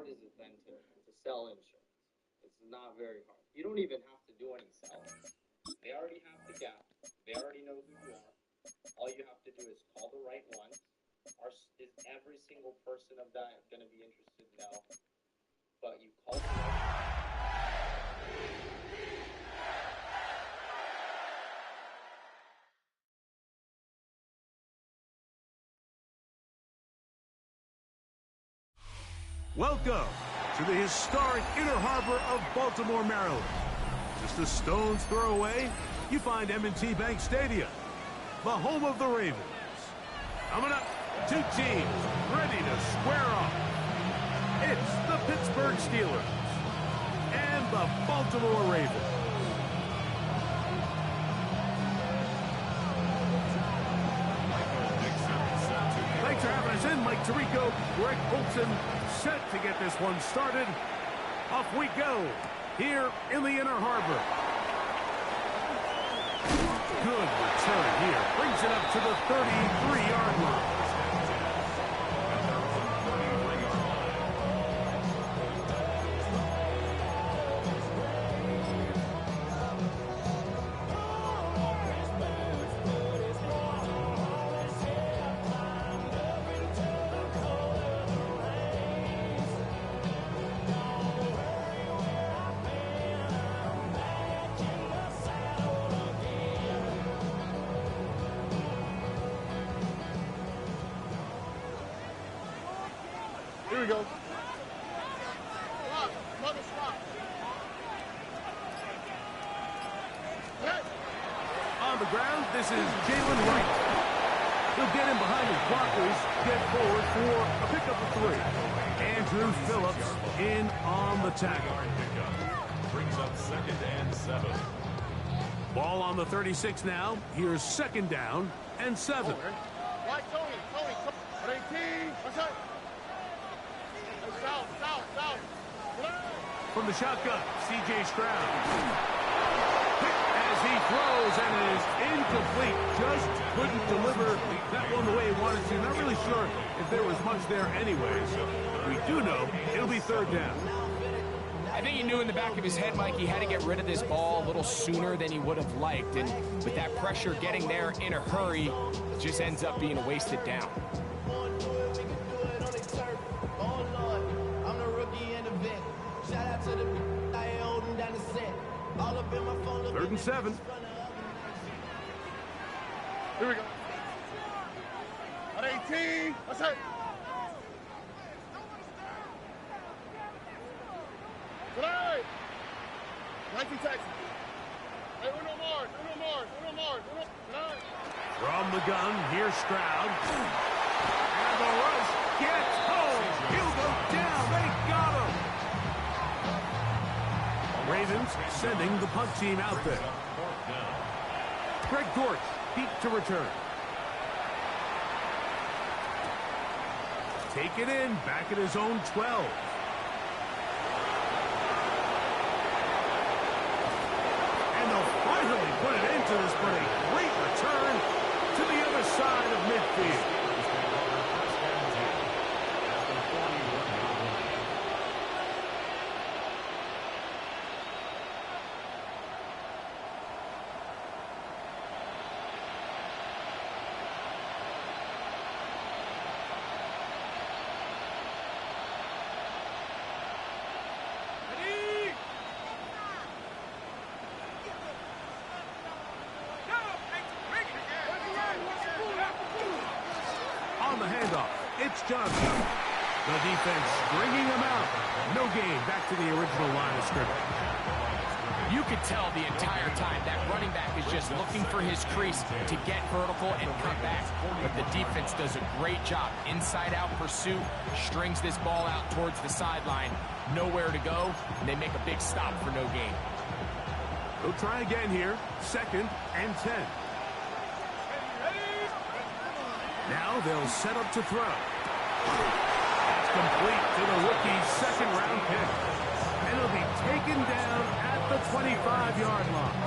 hard is it then to sell insurance? It's not very hard. You don't even have to do any selling. They already have the gap. They already know who you are. All you have to do is call the right ones. Is every single person of that going to be interested? No. But you call the right Welcome to the historic Inner Harbor of Baltimore, Maryland. Just a stone's throw away, you find M&T Bank Stadium, the home of the Ravens. Coming up, two teams ready to square off. It's the Pittsburgh Steelers and the Baltimore Ravens. Thanks for having us in, Mike Tirico, Greg Olson, set to get this one started. Off we go here in the Inner Harbor. Good return here. Brings it up to the 33-yard line. Here we go. On the ground, this is Jalen Wright. He'll get in behind his blockers, get forward for a pickup of 3. Andrew Phillips in on the tackle. Brings up 2nd and 7. Ball on the 36 now. Here's 2nd down and 7. Right, Tony, come on. 18, what's that? South. From the shotgun, C.J. Stroud. As he throws and it is incomplete. Just couldn't deliver that one the way he wanted to. Not really sure if there was much there anyways. We do know it'll be 3rd down. I think he knew in the back of his head, Mike, he had to get rid of this ball a little sooner than he would have liked. And with that pressure getting there in a hurry, it just ends up being a wasted down. 3rd and 7. Here we go. At 18, what's that? Tonight. 19 Texas. Hey, Uno Mars. Tonight. From the gun, here's Stroud. And the rush gets home. He'll go down. They got him. Ravens sending the punt team out there. Greg Dortch, deep to return. Take it in, back at his own 12. And they'll finally put it into this, but a great return to the other side of midfield. On the handoff, it's Johnson. The defense stringing him out. No gain, back to the original line of scrimmage. You could tell the entire time that running back is just looking for his crease to get vertical and cut back. But the defense does a great job. Inside-out pursuit, strings this ball out towards the sideline. Nowhere to go, and they make a big stop for no gain. They'll try again here. 2nd and 10. Now they'll set up to throw. That's complete to the rookie's 2nd-round pick. And it'll be taken down at the 25-yard line.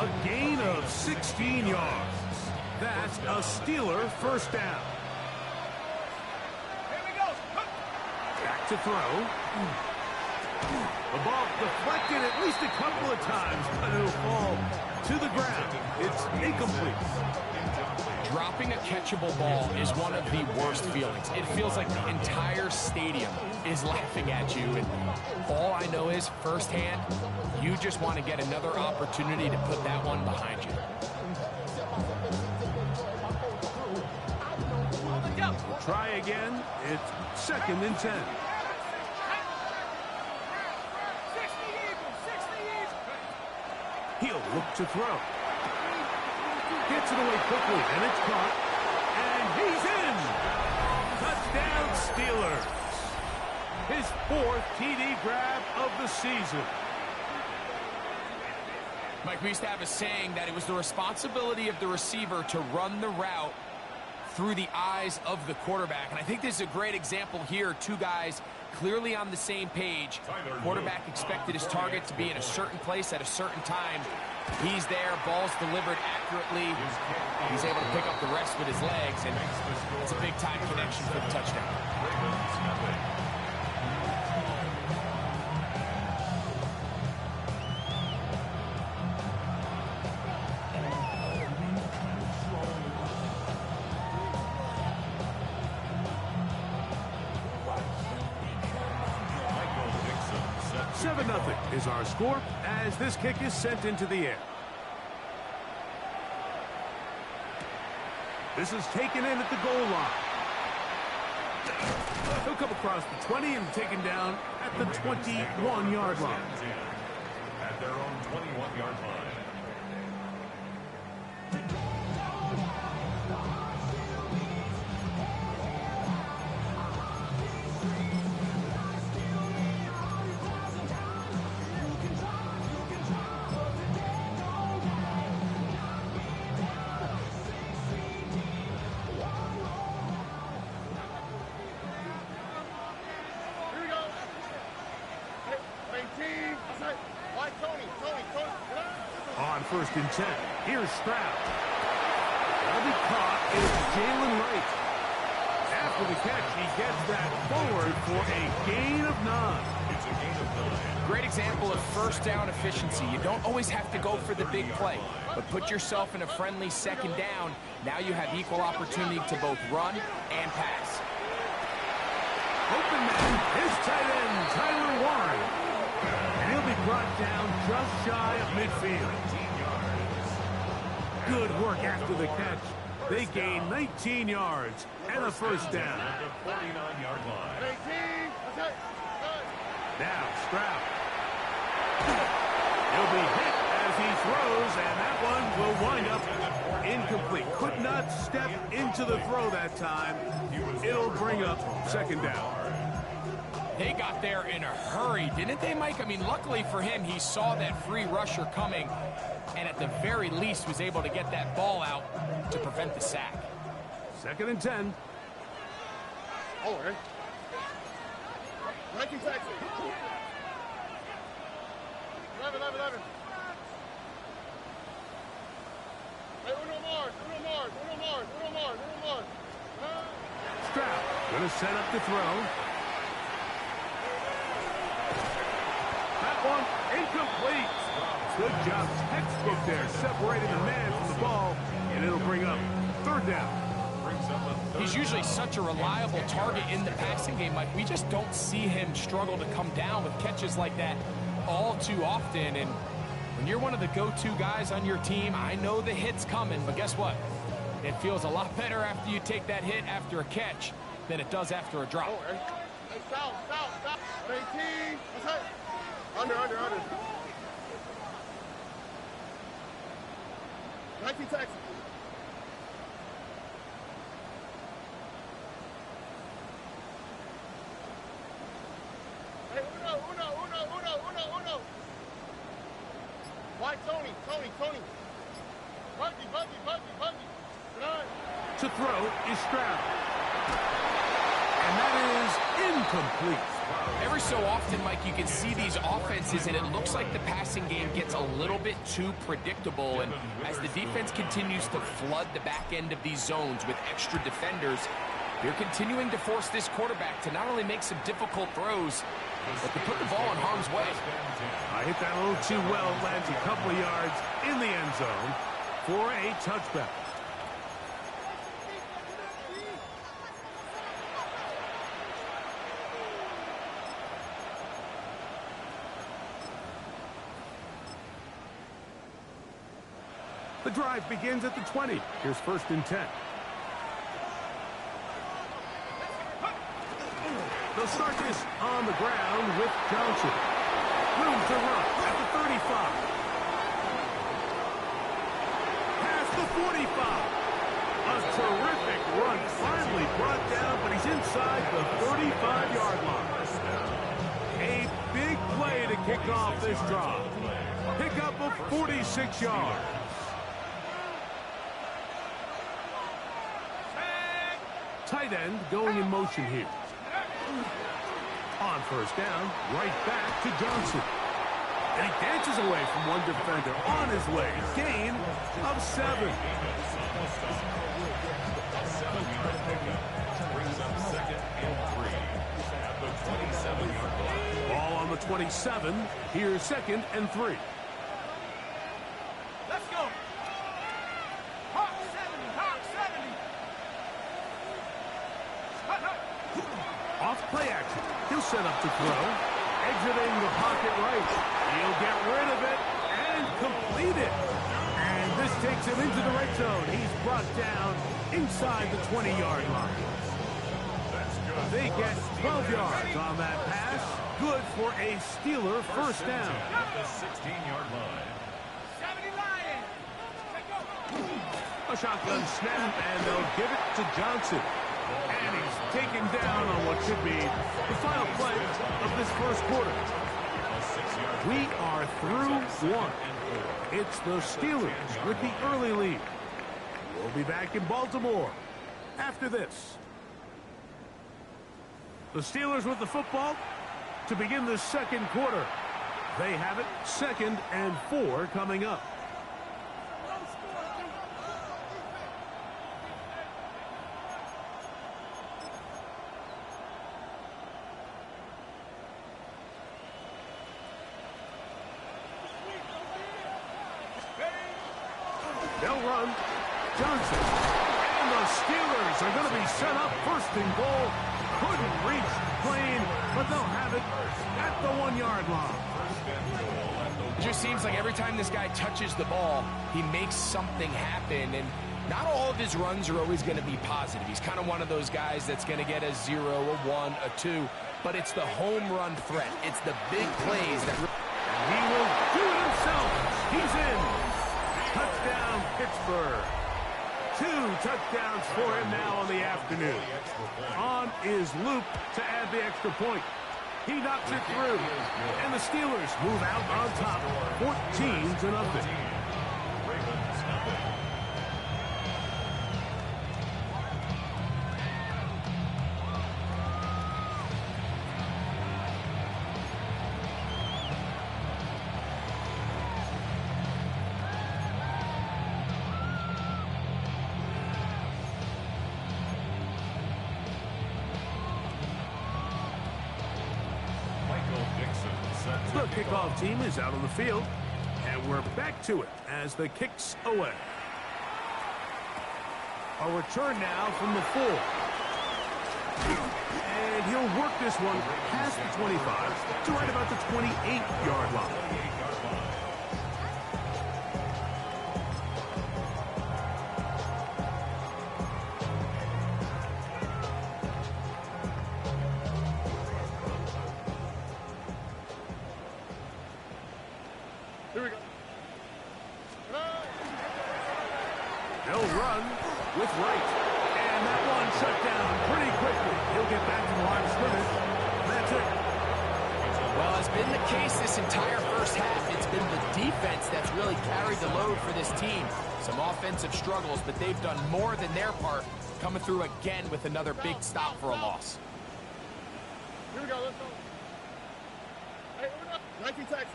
A gain of 16 yards. That's a Steeler 1st down. to throw. The ball deflected at least a couple of times, but it'll fall to the ground. It's incomplete. Dropping a catchable ball is one of the worst feelings. It feels like the entire stadium is laughing at you. And all I know is, firsthand, you just want to get another opportunity to put that one behind you. We'll try again. It's 2nd and 10. He'll look to throw. Gets it away quickly, and it's caught. And he's in! Touchdown, Steelers. His 4th TD grab of the season. Mike, we used to have a saying that it was the responsibility of the receiver to run the route through the eyes of the quarterback. And I think this is a great example here. Two guys clearly on the same page. Quarterback expected his target to be in a certain place at a certain time. He's there, ball's delivered accurately. He's able to pick up the rest with his legs, and it's a big-time connection for the touchdown. Is our score as this kick is sent into the air. This is taken in at the goal line. He'll come across the 20 and taken down at the 21-yard line. At their own 21-yard line. On 1st and 10, here's Stroud. That'll be caught. It's Jalen Wright. After the catch, he gets that forward for a gain of 9. It's a gain of 9. Great example of first down efficiency. You don't always have to go for the big play, but put yourself in a friendly 2nd down. Now you have equal opportunity to both run and pass. Open man, his tight end, Tyler Warren. And he'll be brought down just shy of midfield. Good work after the catch. They gain 19 yards and a 1st down. At the 49-yard line. Now Stroud. He'll be hit as he throws, and that one will wind up incomplete. Could not step into the throw that time. It'll bring up 2nd down. They got there in a hurry, didn't they, Mike? I mean, luckily for him, he saw that free rusher coming, and at the very least was able to get that ball out to prevent the sack. 2nd and 10. Oh, right. 19 seconds. 11. Hey, uno more. Stroud going to set up the throw. That one incomplete. Good job, textbook there, separating the man from the ball, and it'll bring up 3rd down. He's usually such a reliable target in the passing game, Mike. We just don't see him struggle to come down with catches like that all too often. And when you're one of the go-to guys on your team, I know the hit's coming, but guess what? It feels a lot better after you take that hit after a catch than it does after a drop. Hey, stop. 18. That's it. Under. 19 seconds. Hey, uno. Why, Tony. Buggy. To throw is Stroud. And that is incomplete. Every so often, Mike, you can see these offenses, and it looks like the passing game gets a little bit too predictable. And as the defense continues to flood the back end of these zones with extra defenders, They're continuing to force this quarterback to not only make some difficult throws, but to put the ball in harm's way. I hit that a little too well. Lands a couple of yards in the end zone for a touchback. The drive begins at the 20. Here's 1st and 10. They'll start this on the ground with Johnson. Room to run at the 35. Past the 45. A terrific run. Finally brought down, but he's inside the 35-yard line. A big play to kick off this drive. Pick up of 46 yards. Tight end going in motion here. On 1st down, right back to Johnson. And he dances away from one defender on his way. Gain of 7. Seven-yard pickup brings up 2nd and 3 at the 27-yard line. Ball on the 27. Here's 2nd and 3. Let's go. Hawk 70, Hawk 70. Off play action. He'll set up to throw. Exiting the pocket right. He'll get rid of it and complete it. And this takes him into the red zone. He's brought down inside the 20-yard line. They get 12 yards on that pass. Good for a Steeler 1st down. At the 16-yard line. 70 Lions. A shotgun snap, and they'll give it to Johnson. And he's taken down on what should be the final play of this 1st quarter. We are through 1. It's the Steelers with the early lead. We'll be back in Baltimore after this. The Steelers with the football to begin the 2nd quarter. They have it 2nd and 4 coming up. They'll run. Johnson. And the Steelers are going to be set up 1st and goal. Couldn't reach Plain, but they'll have it at the 1-yard line. It just seems like every time this guy touches the ball, he makes something happen. And not all of his runs are always going to be positive. He's kind of one of those guys that's going to get a 0, a 1, a 2. But it's the home run threat. It's the big plays that... He will do it himself. He's in. Touchdown, Pittsburgh. 2 touchdowns for him now on the afternoon. On is Luke to add the extra point. He knocks it through. And the Steelers move out on top, 14-0. The kickoff team is out on the field, and we're back to it as the kick's away. A return now from the 4. And he'll work this one past the 25 to right about the 28-yard line. Here we go. They'll run with Wright. And that one shut down pretty quickly. He'll get back to the line of scrimmage. That's it. Well, it's been the case this entire first half. It's been the defense that's really carried the load for this team. Some offensive struggles, but they've done more than their part, coming through again with another big stop for a loss. Here we go. Let's go. Hey, we're up. 19 Texas.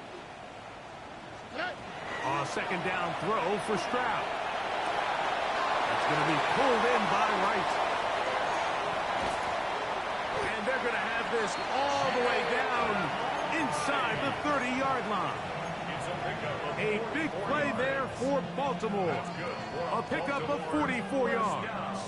On a 2nd down throw for Stroud. That's going to be pulled in by Wright. this all the way down inside the 30-yard line. A big play there for Baltimore. A pickup of 44 yards.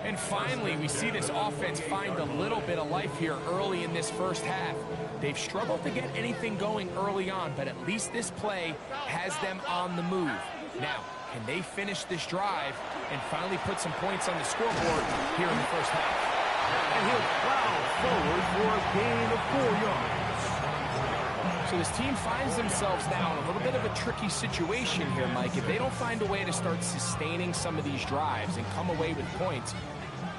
And finally, we see this offense find a little bit of life here early in this first half. They've struggled to get anything going early on, but at least this play has them on the move. Now, can they finish this drive and finally put some points on the scoreboard here in the first half? And he'll plow forward for a gain of 4 yards. So this team finds themselves now in a little bit of a tricky situation here, Mike. If they don't find a way to start sustaining some of these drives and come away with points,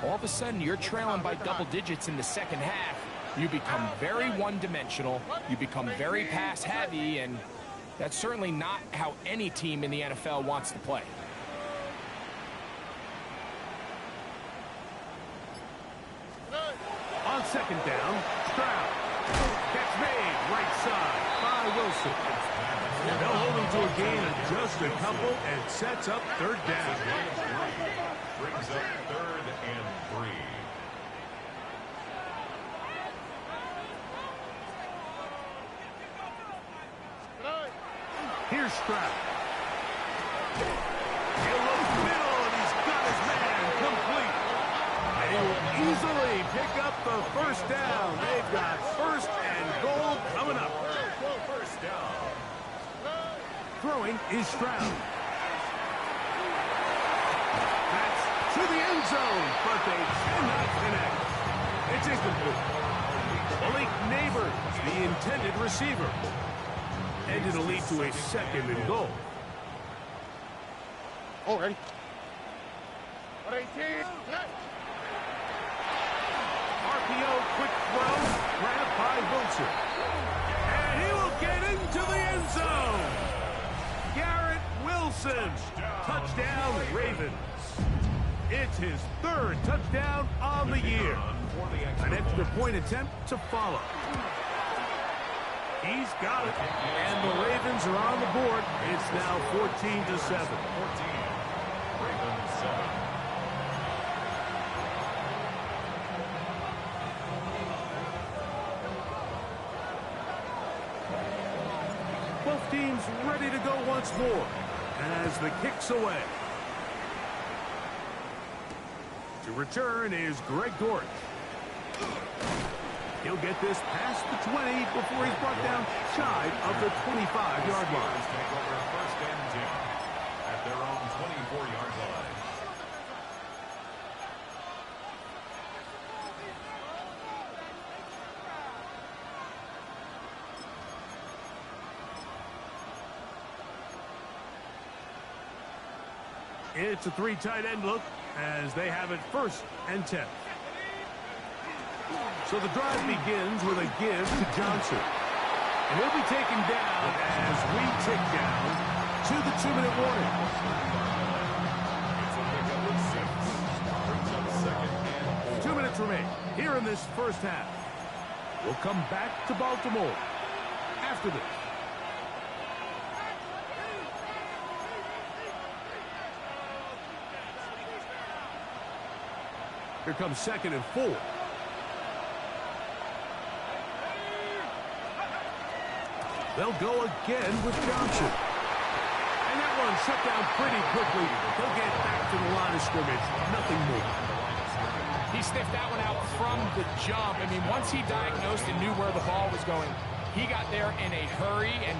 all of a sudden you're trailing by double digits in the second half. You become very one-dimensional, you become very pass-heavy, and that's certainly not how any team in the NFL wants to play. On second down, Stroud. Catch made, right side by Wilson. They'll hold him to a gain of just a couple and sets up third down. Brings up 3rd and 3. Here's Stroud. He'll look middle, and he's got his man complete. And he will easily pick up the first down. They've got 1st and goal coming up. First down. Throwing is Stroud. That's to the end zone, but they cannot connect. It's incomplete. Malik Neighbors, the intended receiver. And it'll lead to a 2nd and goal. Oh, ready? RPO quick throw, grabbed by Wilson. And he will get into the end zone. Garrett Wilson, touchdown Ravens. It's his 3rd touchdown on the year. An extra point attempt to follow. He's got it. And the Ravens are on the board. It's now 14-7. 14. Ravens 7. Both teams ready to go once more as the kick's away. To return is Greg Dortch. He'll get this past the 20 before he's brought down shy of the 25-yard line. Take over 1st and 10 at their own 24-yard line. It's a 3 tight end look as they have it 1st and 10. So the drive begins with a give to Johnson. And he'll be taken down as we tick down to the 2-minute warning. It's a pickup of 6. Brings up 2nd and 4. 2 minutes remain here in this first half. We'll come back to Baltimore after this. Here comes 2nd and 4. They'll go again with Johnson. And that one shut down pretty quickly. They'll get back to the line of scrimmage. Nothing more. He sniffed that one out from the jump. I mean, once he diagnosed and knew where the ball was going, he got there in a hurry, and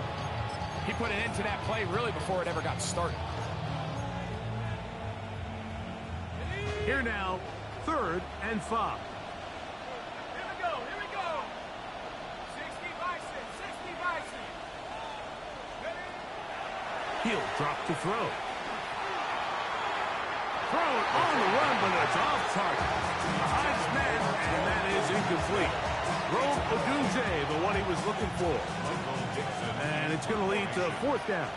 he put an end to that play really before it ever got started. Here now, 3rd and 5. He'll drop to throw. Throw it on the run, but it's off target. Behind his man, and that is incomplete. Rome Odunze, the one he was looking for. And it's going to lead to 4th down.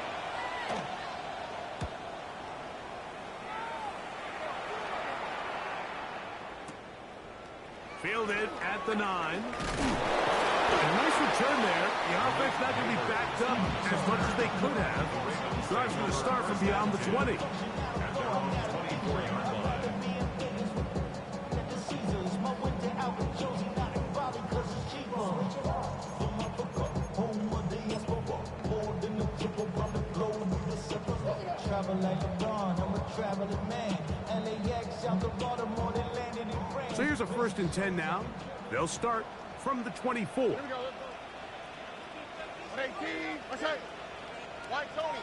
Fielded at the 9. A nice return there. The offense not going to be backed up as much as they could have. Drive's going to start from beyond the 20. So here's a 1st and 10 now. They'll start from the 24. Here we go. Let's go. 118. Okay. White, Tony.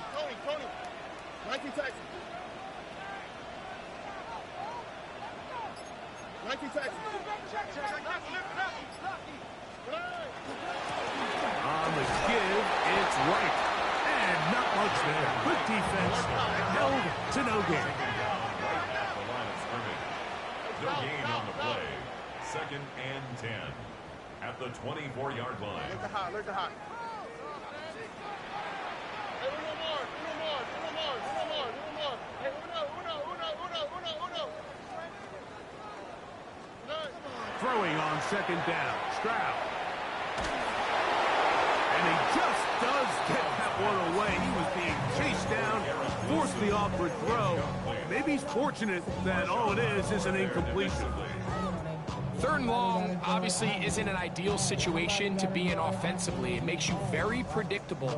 19 Texas. 19 Texas. On the give, it's right. And not much there. Good defense. Held to no gain. No gain on the play. 2nd and 10 at the 24-yard line. Look the hot. Hey, uno more. Hey, uno. Throwing on 2nd down. Stroud. And he just does get that one away. He was being chased down, forced the awkward throw. Maybe he's fortunate that all it is an incompletion. 3rd and long obviously isn't an ideal situation to be in offensively. It makes you very predictable,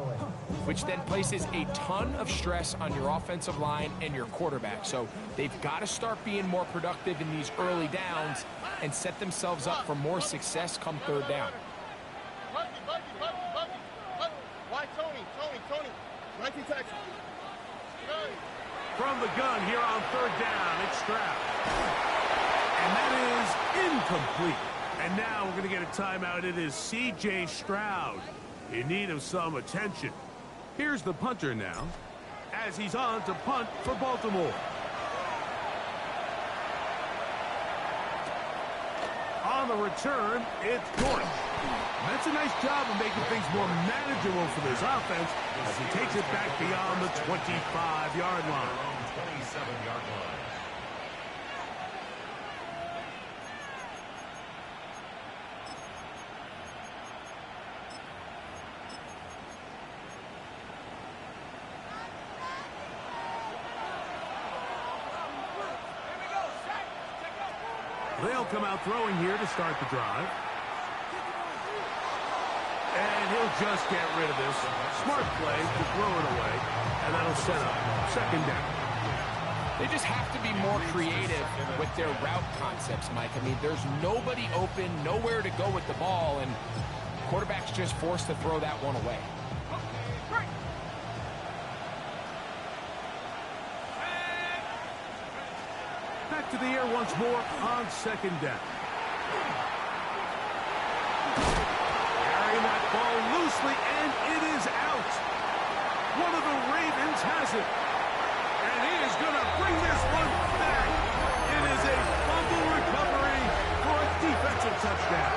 which then places a ton of stress on your offensive line and your quarterback. So they've got to start being more productive in these early downs and set themselves up for more success come 3rd down. White, Tony. 19 Texas. From the gun here on 3rd down, it's Stroud. And that is incomplete. And now we're going to get a timeout. It is C.J. Stroud in need of some attention. Here's the punter now as he's on to punt for Baltimore. On the return, it's Dortch. That's a nice job of making things more manageable for this offense as he takes it back beyond the 25-yard line. 27-yard line. They'll come out throwing here to start the drive. And he'll just get rid of this. Smart play to throw it away. And that'll set up 2nd down. They just have to be more creative with their route concepts, Mike. I mean, there's nobody open, nowhere to go with the ball, and quarterback's just forced to throw that one away. Back to the air once more on 2nd down. Carrying that ball loosely, and it is out. One of the Ravens has it. And he is going to bring this one back. It is a fumble recovery for a defensive touchdown.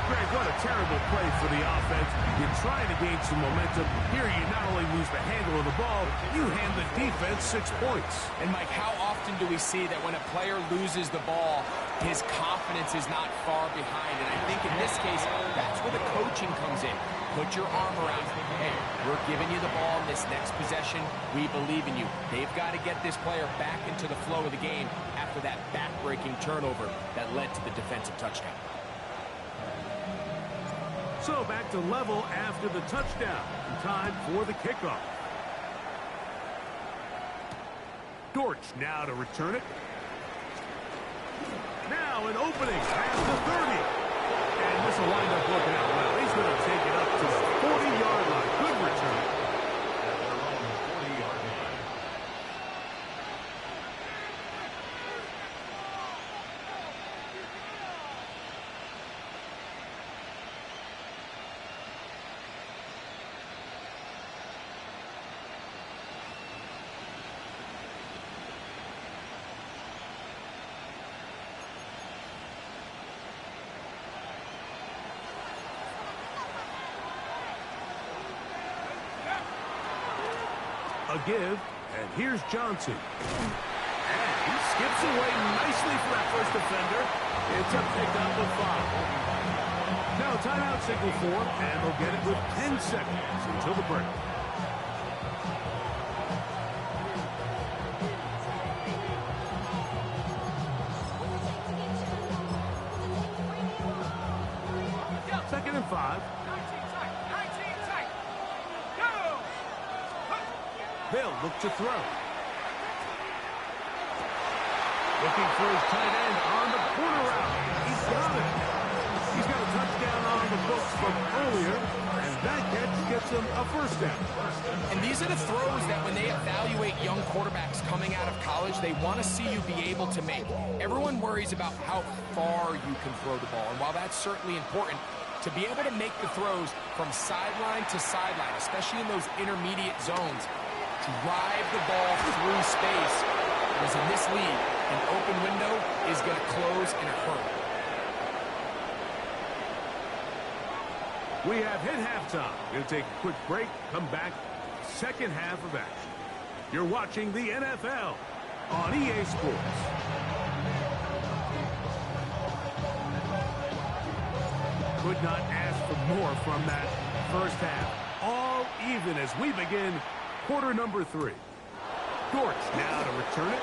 Greg, what a terrible play for the offense. You're trying to gain some momentum. Here you not only lose the handle of the ball, you hand the defense 6 points. And Mike, how often do we see that when a player loses the ball, his confidence is not far behind? And I think in this case, that's where the coaching comes in. Put your arm around him. Hey, we're giving you the ball in this next possession. We believe in you. They've got to get this player back into the flow of the game after that back-breaking turnover that led to the defensive touchdown. So back to level after the touchdown. Time for the kickoff. Dortch now to return it. Now an opening past the 30. And this will wind up working out well. He's going to take it up to the 40-yard line. Good return. At their own 40-yard line. A give, and here's Johnson. And he skips away nicely for that first defender. It's a pickup of 5. Now timeout signal for him, and they'll get it with 10 seconds until the break. Second and 5. They'll look to throw. Looking for his tight end on the corner route. He's got it. He's got a touchdown on the books from earlier, and that catch gets him a first down. And these are the throws that when they evaluate young quarterbacks coming out of college, they want to see you be able to make. Everyone worries about how far you can throw the ball, and while that's certainly important, to be able to make the throws from sideline to sideline, especially in those intermediate zones, drive the ball through space, because in this league, an open window is going to close in a hurry. We have hit halftime. We're going to take a quick break, come back, second half of action. You're watching the NFL on EA Sports. Could not ask for more from that first half. All even as we begin quarter number 3. Dortch now to return it.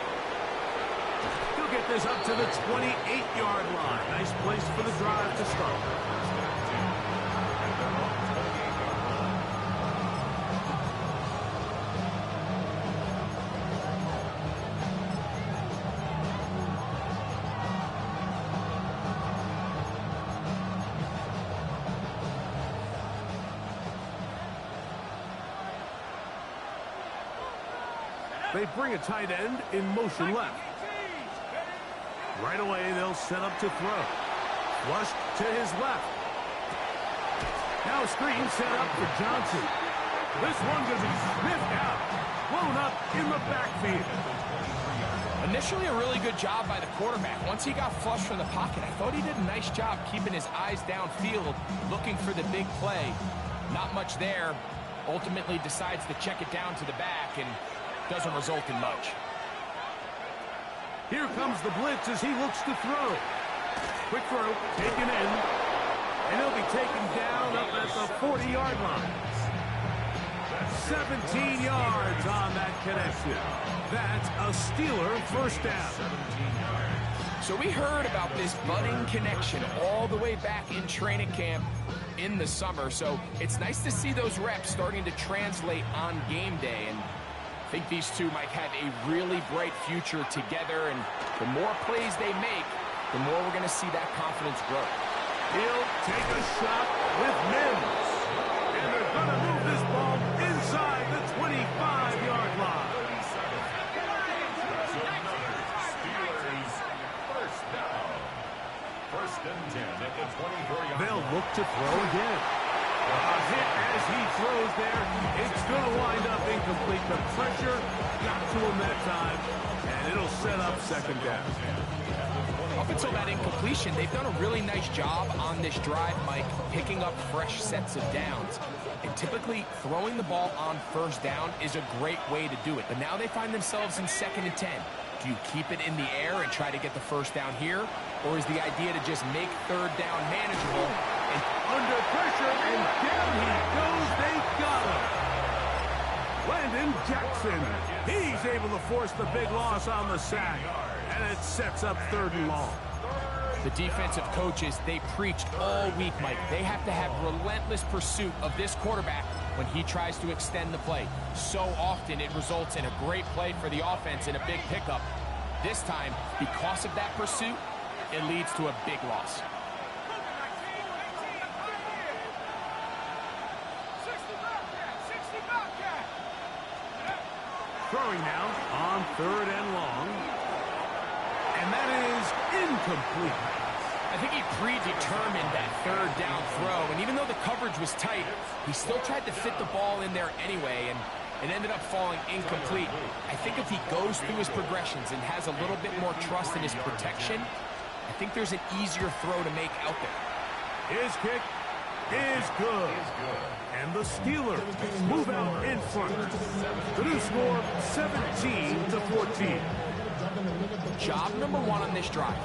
He'll get this up to the 28-yard line. Nice place for the drive to start. They bring a tight end in motion left. Right away, they'll set up to throw. Flush to his left. Now a screen set up for Johnson. This one going to be sniffed out. Blown up in the backfield. Initially, a really good job by the quarterback. Once he got flushed from the pocket, I thought he did a nice job keeping his eyes downfield, looking for the big play. Not much there. Ultimately decides to check it down to the back and doesn't result in much. Here comes the blitz as he looks to throw. Quick throw, taken in. And he'll be taken down up at the 40-yard line. 17 yards on that connection. That's a Steeler first down. So we heard about this budding connection all the way back in training camp in the summer. So it's nice to see those reps starting to translate on game day. And I think these two might have a really bright future together, and the more plays they make, the more we're going to see that confidence grow. He'll take a shot with Mims. And they're going to move this ball inside the 25-yard line. First and 10 at the 24-yard line. They'll look to throw again. A hit as he throws there. It's going to wind up incomplete. The pressure got to him that time, and it'll set up second down. Up until that incompletion, they've done a really nice job on this drive, Mike, picking up fresh sets of downs. And typically, throwing the ball on first down is a great way to do it. But now they find themselves in 2nd and 10. Do you keep it in the air and try to get the first down here? Or is the idea to just make third down manageable? And under pressure, and down he goes. They got him. Landon Jackson. He's able to force the big loss on the sack. And it sets up 3rd and long. The defensive coaches, they preached all week, Mike. They have to have relentless pursuit of this quarterback when he tries to extend the play. So often it results in a great play for the offense and a big pickup. This time, because of that pursuit, it leads to a big loss. Throwing now on 3rd and long. And that is incomplete. I think he predetermined that 3rd down throw, and even though the coverage was tight, he still tried to fit the ball in there anyway, and it ended up falling incomplete. I think if he goes through his progressions and has a little bit more trust in his protection, I think there's an easier throw to make out there. His kick is good. And the Steelers move out in front. The new score, 17-14. Job number 1 on this drive,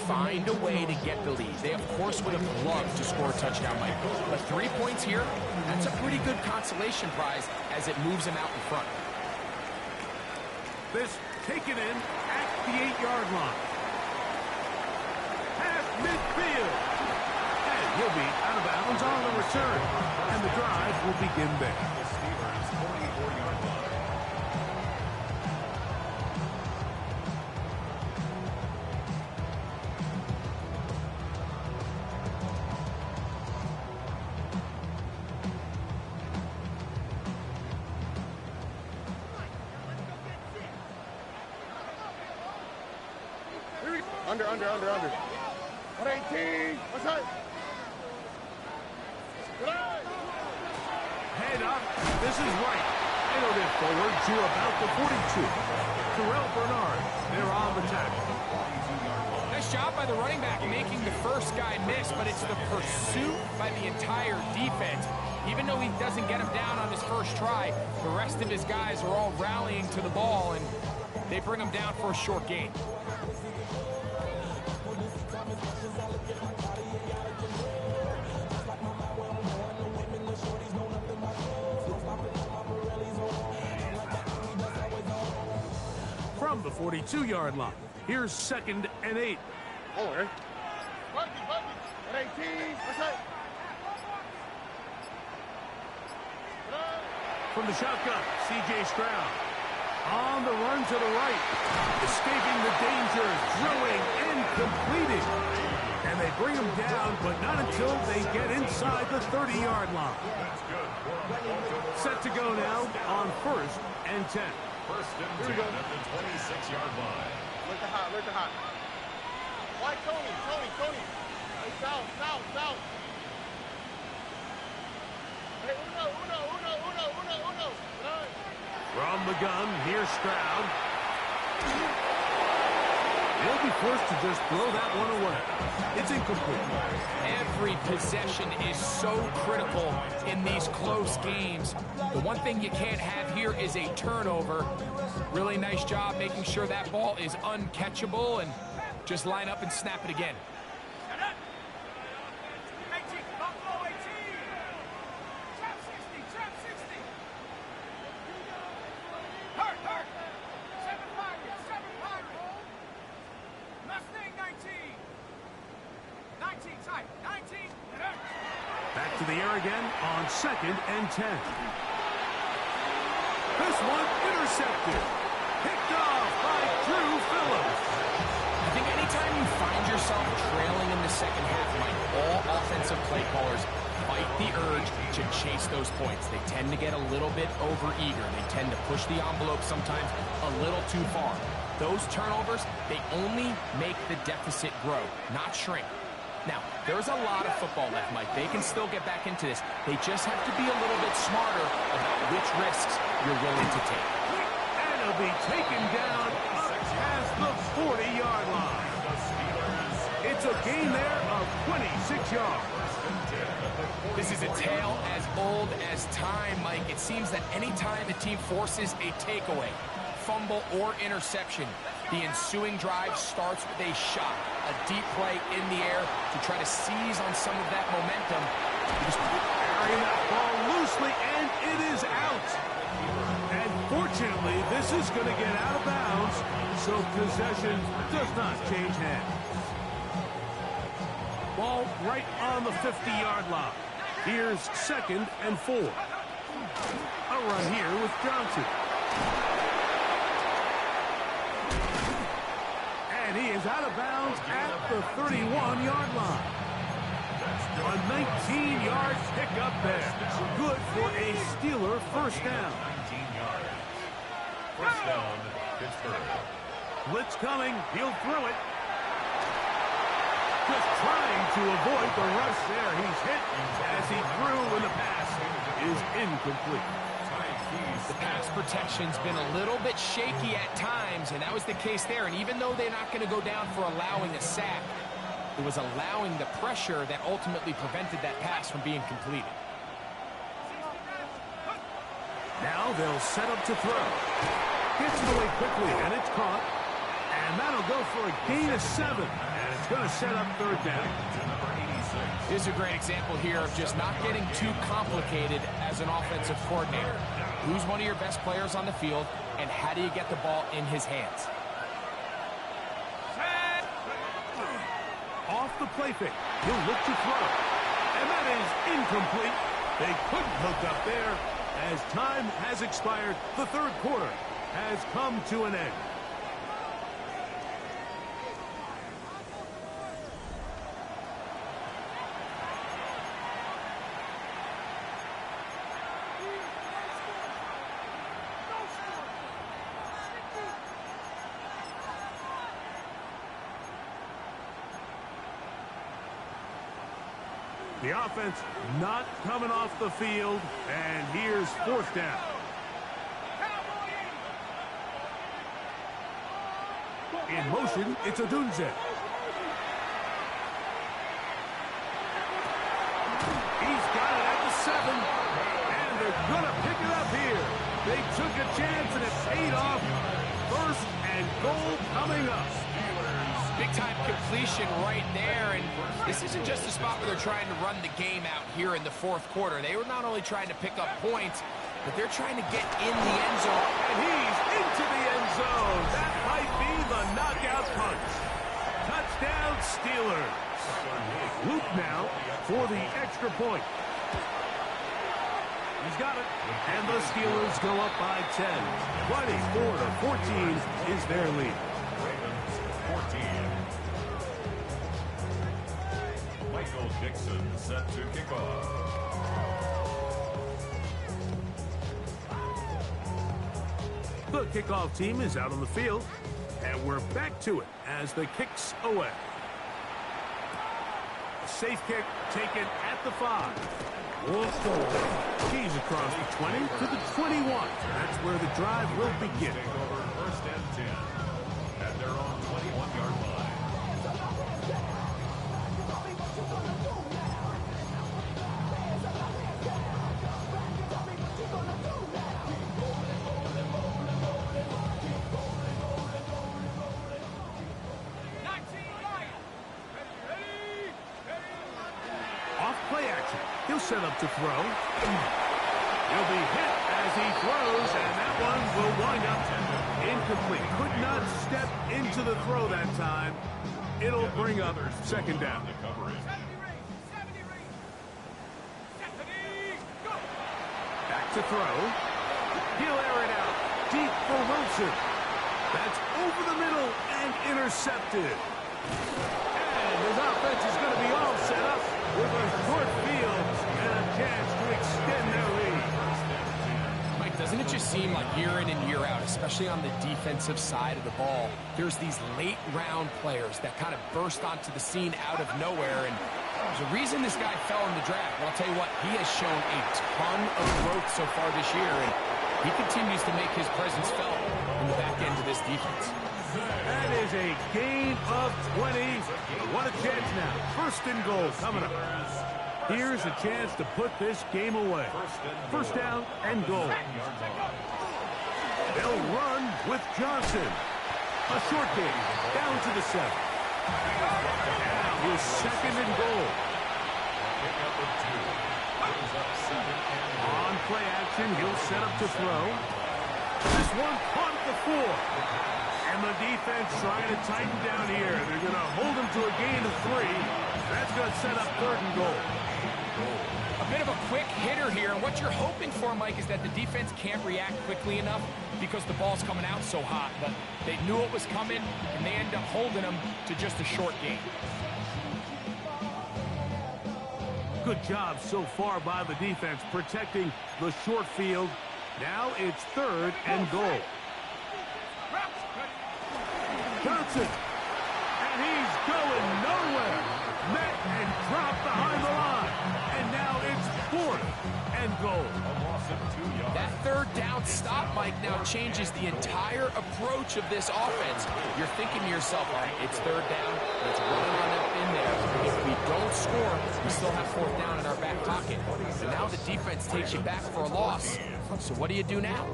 find a way to get the lead. They, of course, would have loved to score a touchdown, Mike. But 3 points here, that's a pretty good consolation prize as it moves them out in front. This taken in at the 8-yard line. Past midfield. And he'll be out of bounds on the return. And the drive will begin there. The Steelers' 44-yard line. Under. 118. What's that? Head up. This is right. It'll get forward to about the 42. Terrell Bernard, they're on the tackle. Nice job by the running back making the first guy miss, but it's the pursuit by the entire defense. Even though he doesn't get him down on his first try, the rest of his guys are all rallying to the ball, and they bring him down for a short gain. From the 42-yard line, here's 2nd and 8. Oh, okay. 118. What's that? From the shotgun, C.J. Stroud. On the run to the right. Escaping the danger, throwing and completing. And they bring him down, but not until they get inside the 30-yard line. Set to go now on 1st and 10. First and 10 at the 26-yard line. Look at hot. Why Tony? Hey, south. Hey, uno. From the gun, here's Stroud. He'll be forced to just throw that one away. It's incomplete. Every possession is so critical in these close games. The one thing you can't have here is a turnover. Really nice job making sure that ball is uncatchable, and just line up and snap it again. Back to the air again on 2nd and 10. This one intercepted. Picked off by Drew Phillips. I think anytime you find yourself trailing in the second half, Mike, all offensive play callers fight the urge to chase those points. They tend to get a little bit overeager. They tend to push the envelope sometimes a little too far. Those turnovers, they only make the deficit grow, not shrink. Now, there's a lot of football left, Mike. They can still get back into this. They just have to be a little bit smarter about which risks you're willing to take. And he'll be taken down up past the 40-yard line. It's a gain there of 26 yards. This is a tale as old as time, Mike. It seems that any time a team forces a takeaway, fumble, or interception, the ensuing drive starts with a shot, a deep play in the air to try to seize on some of that momentum. Carrying that ball loosely, and it is out. And fortunately, this is going to get out of bounds, so possession does not change hands. Ball right on the 50-yard line. Here's 2nd and 4. A run here with Johnson. And he is out of bounds at the 31-yard line. A 19-yard pickup there. Good for a Steeler first down. 19 yards. First down, Pittsburgh. Blitz coming. He'll throw it. Just trying to avoid the rush there. He's hit as he threw when the pass is incomplete. The pass protection's been a little bit shaky at times, and that was the case there. And even though they're not going to go down for allowing a sack, it was allowing the pressure that ultimately prevented that pass from being completed. Now they'll set up to throw. Gets it away quickly, and it's caught. And that'll go for a gain of 7. And it's going to set up third down. Here's a great example here of just not getting too complicated as an offensive coordinator. Who's one of your best players on the field, and how do you get the ball in his hands? Off the play fake. He'll look to throw. And that is incomplete. They couldn't hook up there. As time has expired, the third quarter has come to an end. The offense not coming off the field, and here's fourth down. In motion, it's Odunze. He's got it at the 7, and they're going to pick it up here. They took a chance, and it paid off. First and goal coming up. Big-time completion right there, and this isn't just a spot where they're trying to run the game out here in the fourth quarter. They were not only trying to pick up points, but they're trying to get in the end zone. And he's into the end zone. That might be the knockout punch. Touchdown, Steelers. Luke now for the extra point. He's got it. And the Steelers go up by 10. 24-14 is their lead. 14. Michael Dixon set to kick off. The kickoff team is out on the field, and we're back to it as the kick's away. A safe kick taken at the 5. Wolves goal. He's across the 20 to the 21. That's where the drive will begin. Take over first and 10 at their own 21-yard line. Play action. He'll set up to throw. He'll be hit as he throws, and that one will wind up incomplete. Could not step into the throw that time. It'll bring up second down. Back to throw. He'll air it out. Deep for Wilson. That's over the middle and intercepted. And his offense is going to be all set up with a short field and a chance to extend their lead. Mike, doesn't it just seem like year in and year out, especially on the defensive side of the ball, there's these late round players that kind of burst onto the scene out of nowhere, and there's a reason this guy fell in the draft. But I'll tell you what, he has shown a ton of growth so far this year, and he continues to make his presence felt in the back end of this defense. That is a gain of 20. What a chance now. First and goal coming up. Here's a chance to put this game away. First down and goal. They'll run with Johnson. A short game down to the 7. Now with second and goal. On play action, he'll set up to throw. This one caught at the 4. And the defense trying to tighten down here. They're going to hold him to a gain of 3. That's going to set up third and goal. A bit of a quick hitter here, and what you're hoping for, Mike, is that the defense can't react quickly enough because the ball's coming out so hot. But they knew it was coming, and they end up holding him to just a short gain. Good job so far by the defense protecting the short field. Now it's third and goal. Johnson, and he's going nowhere. Met and dropped behind the line. And now it's fourth and goal. That third down stop, Mike, now changes the entire approach of this offense. You're thinking to yourself, all right, it's third down. Let's run on up in there. If we don't score, we still have fourth down in our back pocket. And now the defense takes you back for a loss. So what do you do now?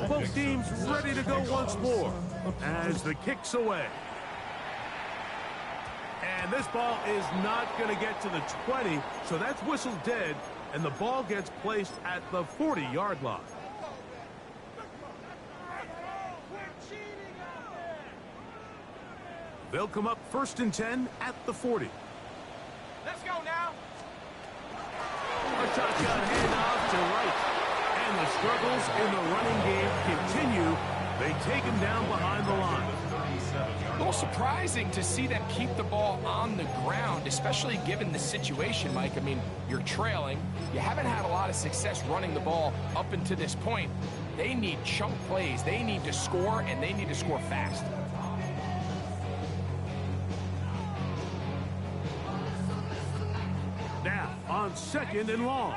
Both teams ready to go once more as the kick's away. And this ball is not going to get to the 20, so that's whistled dead, and the ball gets placed at the 40-yard line. They'll come up first and 10 at the 40. Let's go now. A shotgun handoff to right. And the struggles in the running game continue. They take him down behind the line. A little surprising to see them keep the ball on the ground, especially given the situation, Mike. I mean, you're trailing. You haven't had a lot of success running the ball up until this point. They need chunk plays. They need to score, and they need to score fast. on 2nd and long.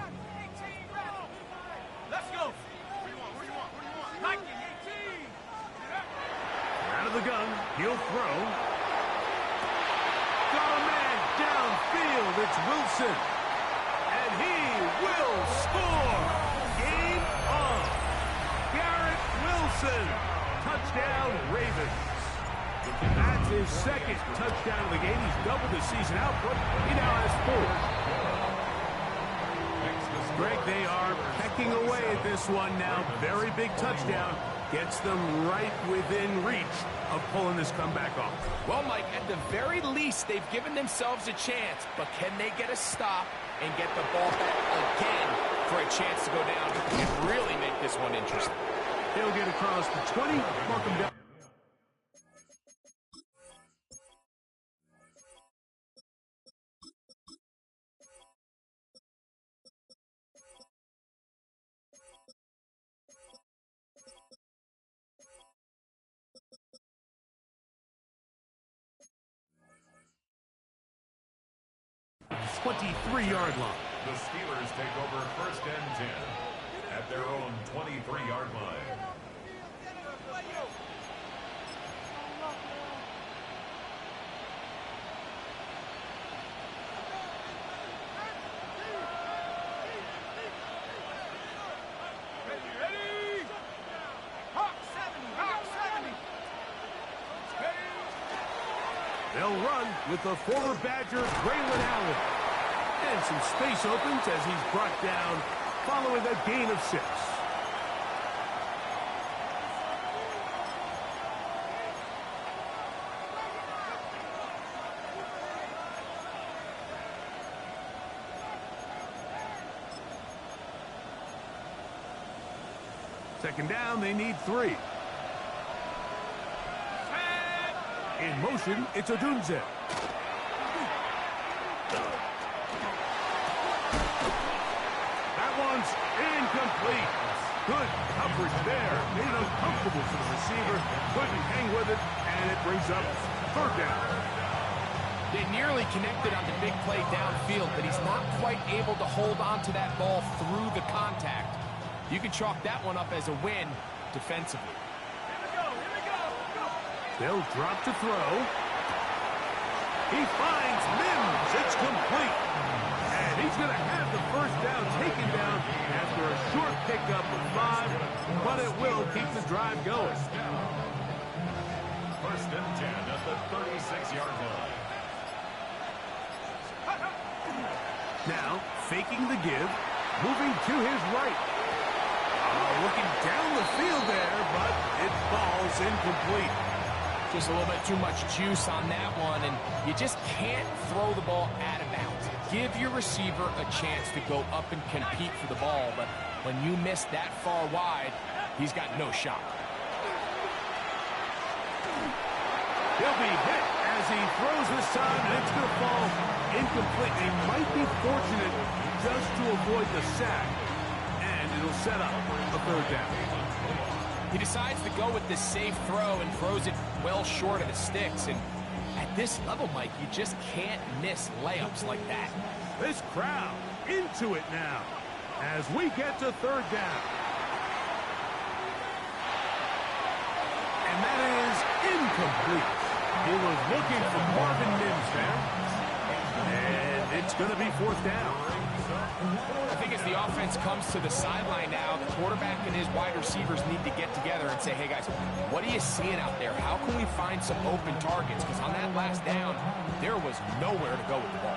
Let's go. Who you want? Nike, 18. Out of the gun, he'll throw. Got a man downfield. It's Wilson. And he will score. Game on. Garrett Wilson. Touchdown, Ravens. That's his 2nd touchdown of the game. He's doubled his season output. He now has 4. Greg, they are pecking away at this one now. Very big touchdown. Gets them right within reach of pulling this comeback off. Well, Mike, at the very least, they've given themselves a chance, but can they get a stop and get the ball back again for a chance to go down and really make this one interesting? They'll get across the 20, mark them down. The 23-yard line. The Steelers take over 1st and 10 at their own 23-yard line. They'll run with the former Badger, Braylon Allen. And some space opens as he's brought down following a gain of 6. Second down, they need 3. In motion, it's Odunze. That one's incomplete. Good coverage there. Made it uncomfortable for the receiver. Couldn't hang with it, and it brings up 3rd down. They nearly connected on the big play downfield, but he's not quite able to hold on to that ball through the contact. You can chalk that one up as a win defensively. They'll drop to throw. He finds Mims. It's complete. And he's going to have the 1st down taken down after a short pickup of 5, but it will keep the drive going. 1st and 10 at the 36-yard line. Now, faking the give, moving to his right. Looking down the field there, but it falls incomplete. Just a little bit too much juice on that one, and you just can't throw the ball out of bounds. Give your receiver a chance to go up and compete for the ball, but when you miss that far wide, he's got no shot. He'll be hit as he throws this time, and it's going to fall incomplete. He might be fortunate just to avoid the sack, and it'll set up a 3rd down. He decides to go with this safe throw and throws it well short of the sticks. And at this level, Mike, you just can't miss layups like that. This crowd into it now as we get to 3rd down. And that is incomplete. He was looking for Marvin Mims there. And it's going to be 4th down. I think as the offense comes to the sideline now, the quarterback and his wide receivers need to get together and say, hey, guys, what are you seeing out there? How can we find some open targets? Because on that last down, there was nowhere to go with the ball.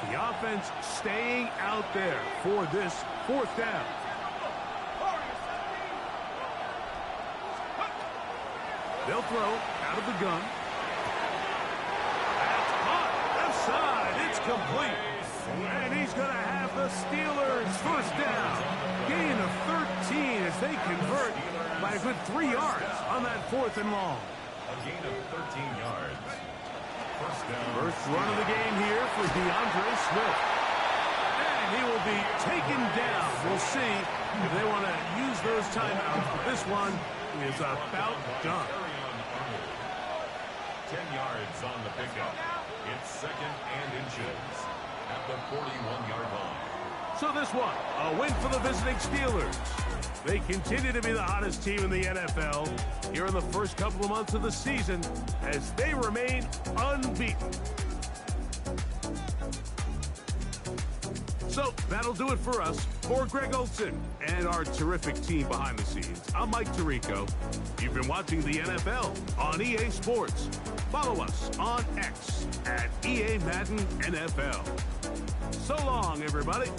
The offense staying out there for this 4th down. They'll throw out of the gun. That's caught. Left side. It's complete. And he's going to have the Steelers' 1st down. Gain of 13 as they convert by a good 3 yards on that 4th and long. A gain of 13 yards. 1st down. First run of the game here for DeAndre Swift. And he will be taken down. We'll see if they want to use those timeouts. But this one is about done. 10 yards on the pickup. It's 2nd and inches at the 41-yard line. So this one, a win for the visiting Steelers. They continue to be the hottest team in the NFL here in the first couple of months of the season as they remain unbeaten. So that'll do it for us. For Greg Olson and our terrific team behind the scenes, I'm Mike Tirico. You've been watching the NFL on EA Sports. Follow us on X at EA Madden NFL. So long, everybody.